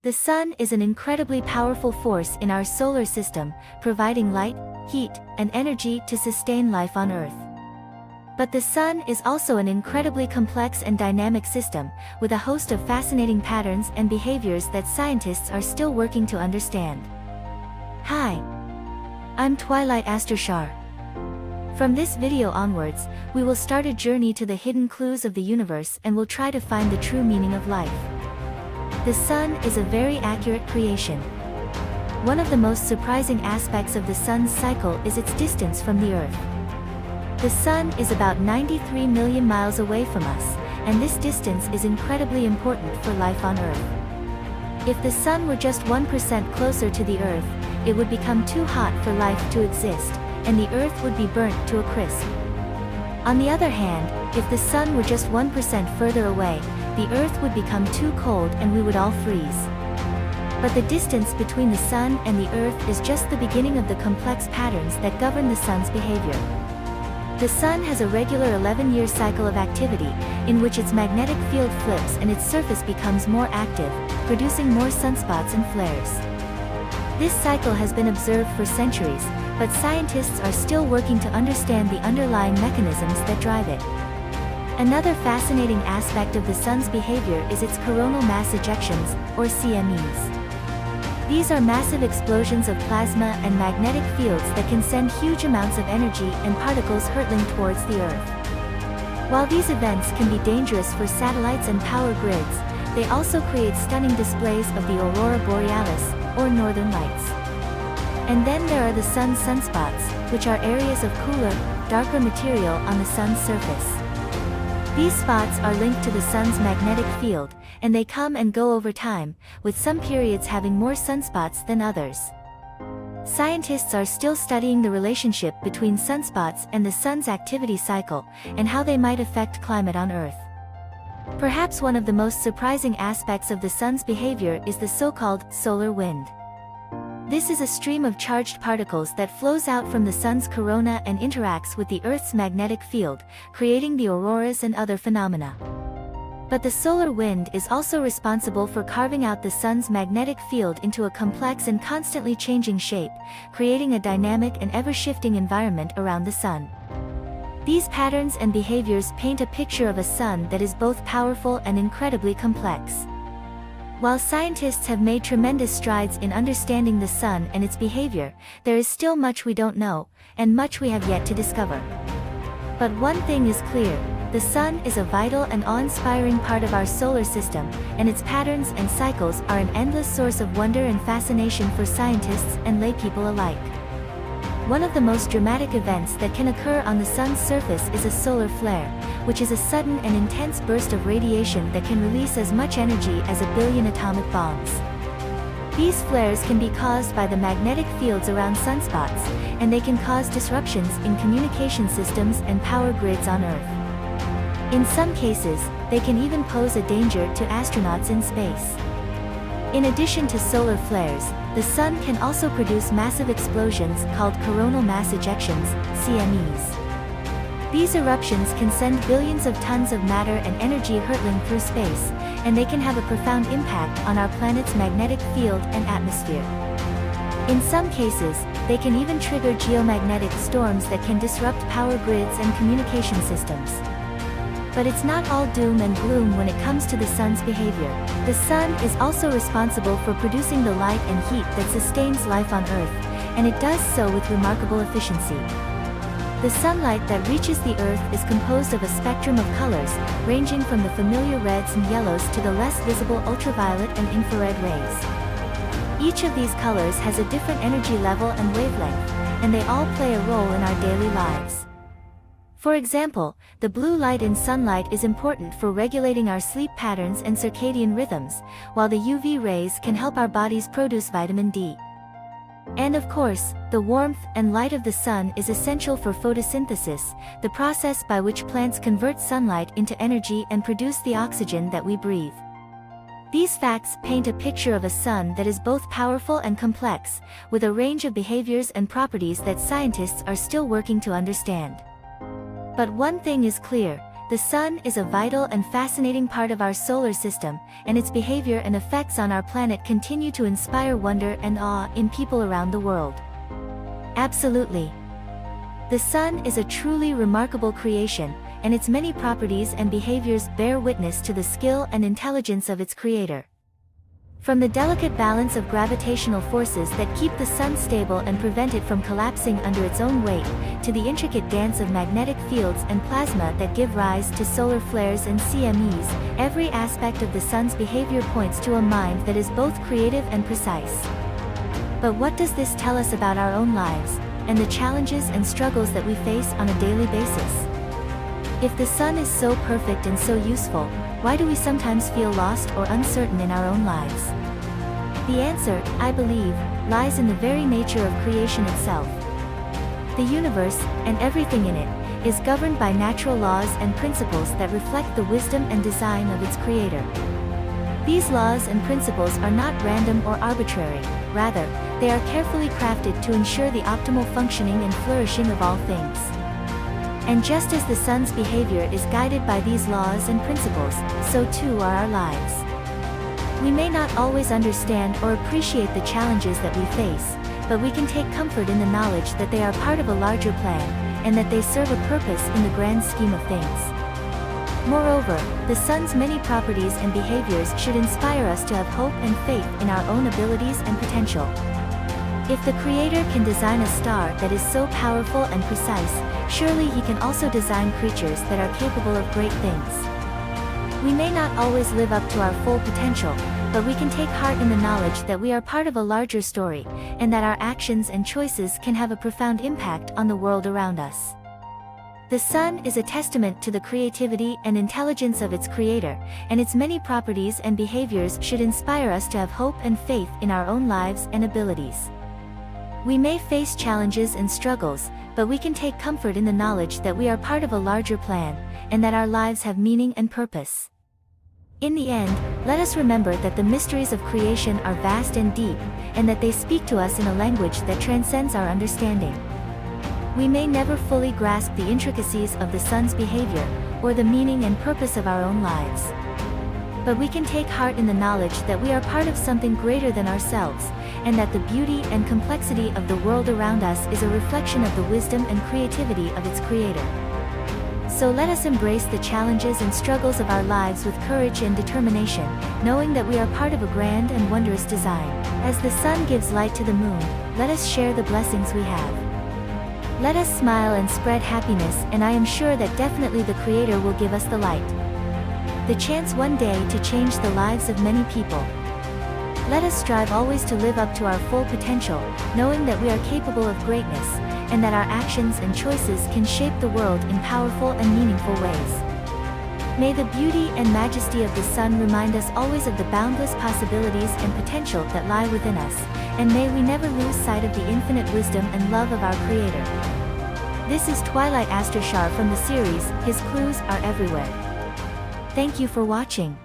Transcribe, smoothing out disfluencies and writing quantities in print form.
The sun is an incredibly powerful force in our solar system, providing light, heat, and energy to sustain life on Earth. But the sun is also an incredibly complex and dynamic system, with a host of fascinating patterns and behaviors that scientists are still working to understand. Hi, I'm Twilight Astershar. From this video onwards, we will start a journey to the hidden clues of the universe and will try to find the true meaning of life. The sun is a very accurate creation. One of the most surprising aspects of the sun's cycle is its distance from the Earth. The sun is about 93 million miles away from us, and this distance is incredibly important for life on Earth. If the sun were just 1% closer to the Earth, it would become too hot for life to exist, and the Earth would be burnt to a crisp. On the other hand, if the sun were just 1% further away, the Earth would become too cold and we would all freeze. But the distance between the sun and the Earth is just the beginning of the complex patterns that govern the sun's behavior. The sun has a regular 11-year cycle of activity, in which its magnetic field flips and its surface becomes more active, producing more sunspots and flares. This cycle has been observed for centuries, but scientists are still working to understand the underlying mechanisms that drive it. Another fascinating aspect of the sun's behavior is its coronal mass ejections, or CMEs. These are massive explosions of plasma and magnetic fields that can send huge amounts of energy and particles hurtling towards the Earth. While these events can be dangerous for satellites and power grids, they also create stunning displays of the aurora borealis, or northern lights. And then there are the sun's sunspots, which are areas of cooler, darker material on the sun's surface. These spots are linked to the sun's magnetic field, and they come and go over time, with some periods having more sunspots than others. Scientists are still studying the relationship between sunspots and the sun's activity cycle, and how they might affect climate on Earth. Perhaps one of the most surprising aspects of the sun's behavior is the so-called solar wind. This is a stream of charged particles that flows out from the sun's corona and interacts with the Earth's magnetic field, creating the auroras and other phenomena. But the solar wind is also responsible for carving out the sun's magnetic field into a complex and constantly changing shape, creating a dynamic and ever-shifting environment around the sun. These patterns and behaviors paint a picture of a sun that is both powerful and incredibly complex. While scientists have made tremendous strides in understanding the sun and its behavior, there is still much we don't know, and much we have yet to discover. But one thing is clear: the sun is a vital and awe-inspiring part of our solar system, and its patterns and cycles are an endless source of wonder and fascination for scientists and laypeople alike. One of the most dramatic events that can occur on the sun's surface is a solar flare, which is a sudden and intense burst of radiation that can release as much energy as 1 billion atomic bombs. These flares can be caused by the magnetic fields around sunspots, and they can cause disruptions in communication systems and power grids on Earth. In some cases, they can even pose a danger to astronauts in space. In addition to solar flares, the sun can also produce massive explosions called coronal mass ejections, CMEs. These eruptions can send billions of tons of matter and energy hurtling through space, and they can have a profound impact on our planet's magnetic field and atmosphere. In some cases, they can even trigger geomagnetic storms that can disrupt power grids and communication systems. But it's not all doom and gloom when it comes to the sun's behavior. The sun is also responsible for producing the light and heat that sustains life on Earth, and it does so with remarkable efficiency. The sunlight that reaches the Earth is composed of a spectrum of colors, ranging from the familiar reds and yellows to the less visible ultraviolet and infrared rays. Each of these colors has a different energy level and wavelength, and they all play a role in our daily lives. For example, the blue light in sunlight is important for regulating our sleep patterns and circadian rhythms, while the UV rays can help our bodies produce vitamin D. And of course, the warmth and light of the sun is essential for photosynthesis, the process by which plants convert sunlight into energy and produce the oxygen that we breathe. These facts paint a picture of a sun that is both powerful and complex, with a range of behaviors and properties that scientists are still working to understand. But one thing is clear: The sun is a vital and fascinating part of our solar system, and its behavior and effects on our planet continue to inspire wonder and awe in people around the world. Absolutely. The sun is a truly remarkable creation, and its many properties and behaviors bear witness to the skill and intelligence of its creator. From the delicate balance of gravitational forces that keep the sun stable and prevent it from collapsing under its own weight, to the intricate dance of magnetic fields and plasma that give rise to solar flares and CMEs, every aspect of the sun's behavior points to a mind that is both creative and precise. But what does this tell us about our own lives, and the challenges and struggles that we face on a daily basis? If the sun is so perfect and so useful, why do we sometimes feel lost or uncertain in our own lives? The answer, I believe, lies in the very nature of creation itself. The universe, and everything in it, is governed by natural laws and principles that reflect the wisdom and design of its creator. These laws and principles are not random or arbitrary, rather, they are carefully crafted to ensure the optimal functioning and flourishing of all things. And just as the sun's behavior is guided by these laws and principles, so too are our lives. We may not always understand or appreciate the challenges that we face, but we can take comfort in the knowledge that they are part of a larger plan, and that they serve a purpose in the grand scheme of things. Moreover, the sun's many properties and behaviors should inspire us to have hope and faith in our own abilities and potential. If the Creator can design a star that is so powerful and precise, surely He can also design creatures that are capable of great things. We may not always live up to our full potential, but we can take heart in the knowledge that we are part of a larger story, and that our actions and choices can have a profound impact on the world around us. The sun is a testament to the creativity and intelligence of its creator, and its many properties and behaviors should inspire us to have hope and faith in our own lives and abilities. We may face challenges and struggles, but we can take comfort in the knowledge that we are part of a larger plan, and that our lives have meaning and purpose. In the end, let us remember that the mysteries of creation are vast and deep, and that they speak to us in a language that transcends our understanding. We may never fully grasp the intricacies of the sun's behavior, or the meaning and purpose of our own lives. But we can take heart in the knowledge that we are part of something greater than ourselves, and that the beauty and complexity of the world around us is a reflection of the wisdom and creativity of its creator. So let us embrace the challenges and struggles of our lives with courage and determination, knowing that we are part of a grand and wondrous design. As the sun gives light to the moon, let us share the blessings we have. Let us smile and spread happiness, and I am sure that definitely the Creator will give us the light. The chance one day to change the lives of many people. Let us strive always to live up to our full potential, knowing that we are capable of greatness, and that our actions and choices can shape the world in powerful and meaningful ways. May the beauty and majesty of the sun remind us always of the boundless possibilities and potential that lie within us, and may we never lose sight of the infinite wisdom and love of our Creator. This is Twilight Astrashar from the series, His Clues Are Everywhere. Thank you for watching.